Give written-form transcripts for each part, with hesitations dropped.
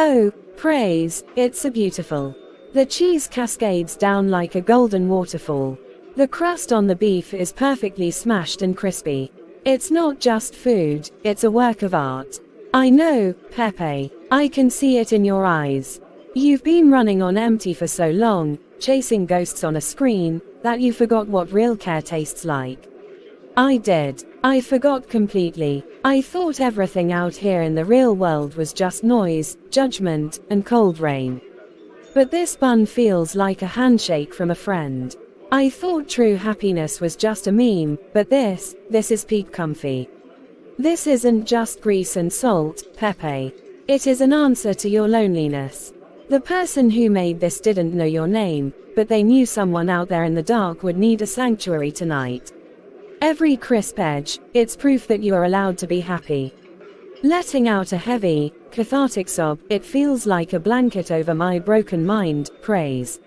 Oh, praise, it's so beautiful. The cheese cascades down like a golden waterfall. The crust on the beef is perfectly smashed and crispy. It's not just food, it's a work of art. I know, Pepe. I can see it in your eyes. You've been running on empty for so long, chasing ghosts on a screen, that you forgot what real care tastes like. I did. I forgot completely. I thought everything out here in the real world was just noise, judgment, and cold rain. But this bun feels like a handshake from a friend. I thought true happiness was just a meme, but this is peak comfy. This isn't just grease and salt, Pepe. It is an answer to your loneliness. The person who made this didn't know your name, but they knew someone out there in the dark would need a sanctuary tonight. Every crisp edge, it's proof that you are allowed to be happy. Letting out a heavy, cathartic sob, it feels like a blanket over my broken mind, praise.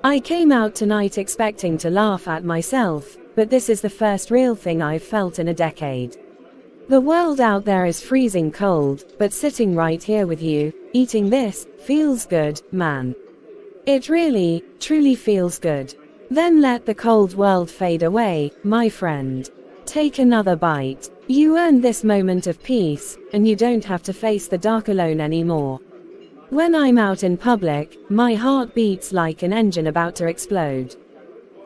I came out tonight expecting to laugh at myself, but this is the first real thing I've felt in a decade. The world out there is freezing cold, but sitting right here with you, eating this, feels good, man. It really, truly feels good. Then let the cold world fade away, my friend. Take another bite. You earned this moment of peace, and you don't have to face the dark alone anymore. When I'm out in public, my heart beats like an engine about to explode.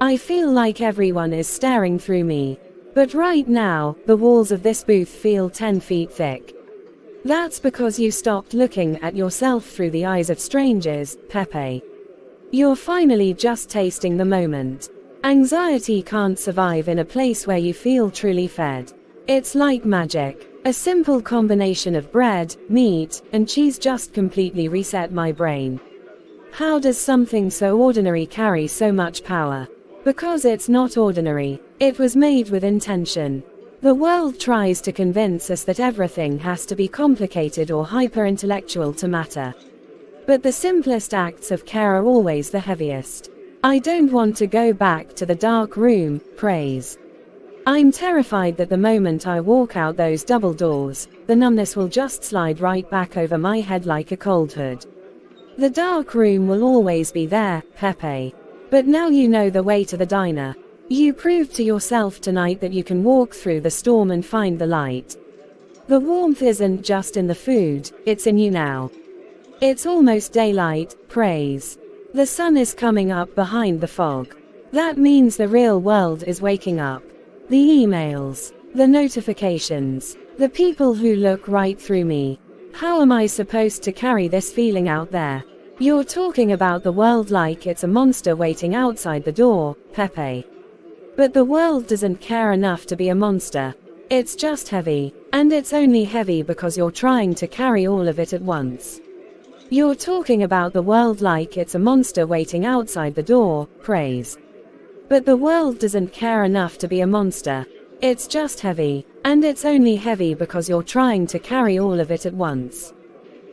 I feel like everyone is staring through me. But right now, the walls of this booth feel 10 feet thick. That's because you stopped looking at yourself through the eyes of strangers, Pepe. You're finally just tasting the moment. Anxiety can't survive in a place where you feel truly fed. It's like magic. A simple combination of bread, meat, and cheese just completely reset my brain. How does something so ordinary carry so much power? Because it's not ordinary. It was made with intention. The world tries to convince us that everything has to be complicated or hyper-intellectual to matter. But the simplest acts of care are always the heaviest. I don't want to go back to the dark room, praise. I'm terrified that the moment I walk out those double doors, the numbness will just slide right back over my head like a cold hood. The dark room will always be there, Pepe. But now you know the way to the diner. You proved to yourself tonight that you can walk through the storm and find the light. The warmth isn't just in the food, it's in you now. It's almost daylight, praise. The sun is coming up behind the fog. That means the real world is waking up. The emails, the notifications, the people who look right through me. How am I supposed to carry this feeling out there? You're talking about the world like it's a monster waiting outside the door, Pepe. But the world doesn't care enough to be a monster. It's just heavy, and it's only heavy because you're trying to carry all of it at once. You're talking about the world like it's a monster waiting outside the door, praise. But the world doesn't care enough to be a monster. It's just heavy, and it's only heavy because you're trying to carry all of it at once.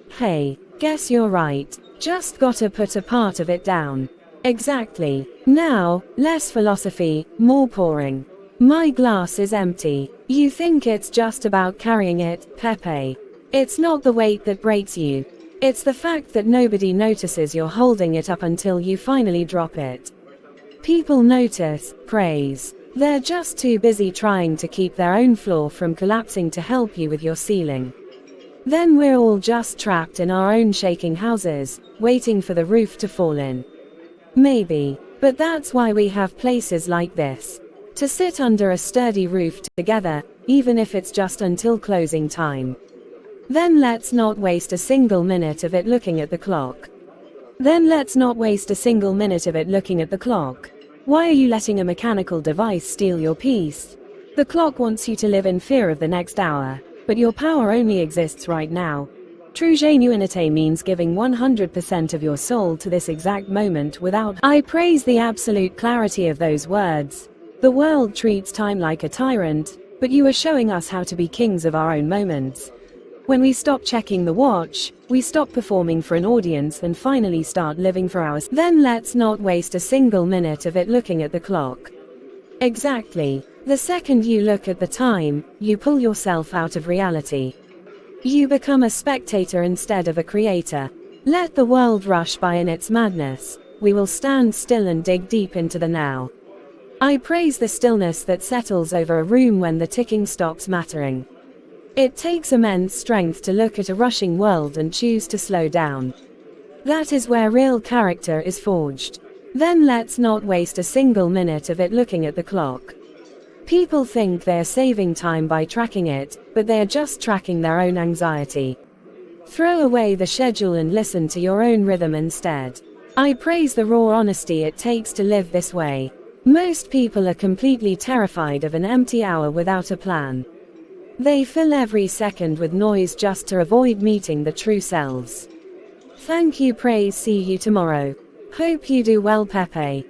Hey, guess you're right. Just gotta put a part of it down. Exactly. Now, less philosophy, more pouring. My glass is empty. You think it's just about carrying it, Pepe. It's not the weight that breaks you. It's the fact that nobody notices you're holding it up until you finally drop it. People notice, praise. They're just too busy trying to keep their own floor from collapsing to help you with your ceiling. Then we're all just trapped in our own shaking houses, waiting for the roof to fall in. Maybe. But that's why we have places like this. To sit under a sturdy roof together, even if it's just until closing time. Then let's not waste a single minute of it looking at the clock. Why are you letting a mechanical device steal your peace? The clock wants you to live in fear of the next hour, but your power only exists right now. True genuinity means giving 100% of your soul to this exact moment without. I praise the absolute clarity of those words. The world treats time like a tyrant, but you are showing us how to be kings of our own moments. When we stop checking the watch, we stop performing for an audience and finally start living for ours. Then let's not waste a single minute of it looking at the clock. Exactly. The second you look at the time, you pull yourself out of reality. You become a spectator instead of a creator. Let the world rush by in its madness. We will stand still and dig deep into the now. I praise the stillness that settles over a room when the ticking stops mattering. It takes immense strength to look at a rushing world and choose to slow down. That is where real character is forged. Then let's not waste a single minute of it looking at the clock. People think they are saving time by tracking it, but they are just tracking their own anxiety. Throw away the schedule and listen to your own rhythm instead. I praise the raw honesty it takes to live this way. Most people are completely terrified of an empty hour without a plan. They fill every second with noise just to avoid meeting the true selves. Thank you, praise, see you tomorrow. Hope you do well, Pepe.